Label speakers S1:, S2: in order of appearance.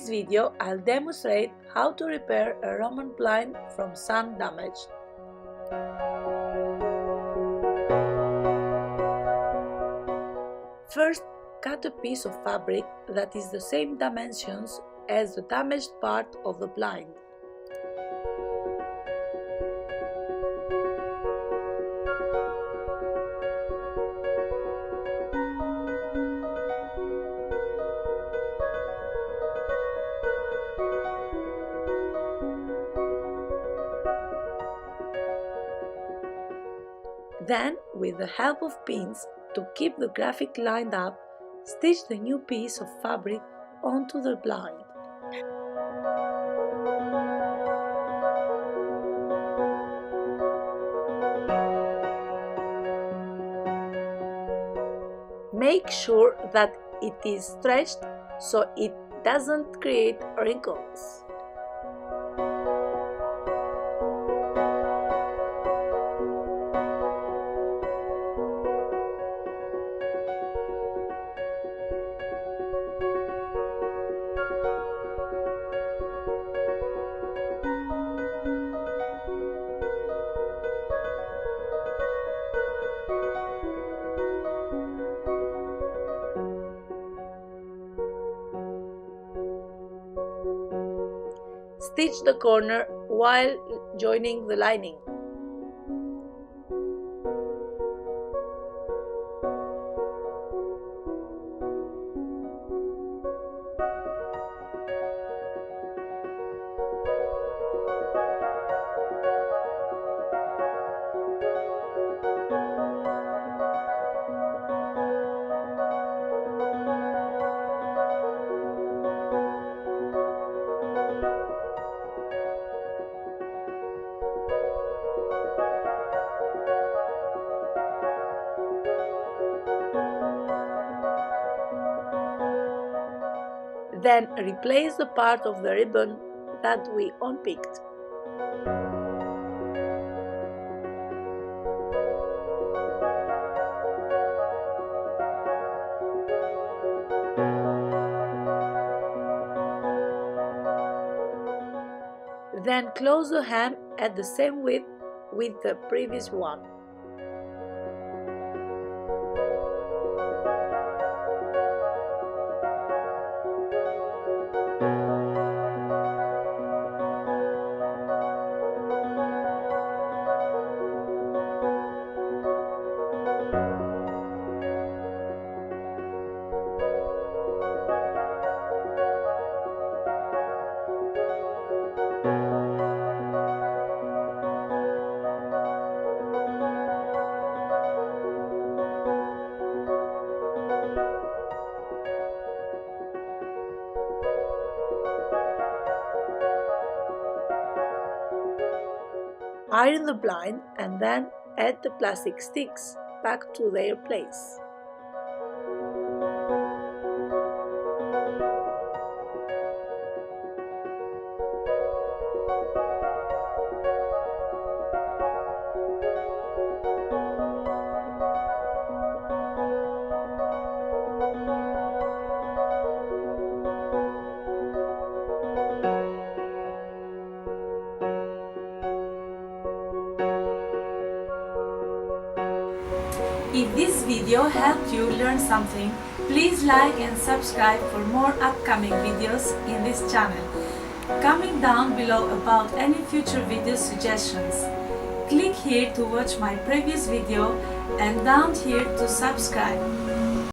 S1: this video, I'll demonstrate how to repair a Roman blind from sun damage. First, cut a piece of fabric that is the same dimensions as the damaged part of the blind. Then, with the help of pins to keep the graphic lined up, stitch the new piece of fabric onto the blind. Make sure that it is stretched so it doesn't create wrinkles. Stitch the corner while joining the lining. Then replace the part of the ribbon that we unpicked. Then close the hem at the same width with the previous one. Iron the blind and then add the plastic sticks back to their place.
S2: If this video helped you learn something, please like and subscribe for more upcoming videos in this channel. Comment down below about any future video suggestions. Click here to watch my previous video and down here to subscribe.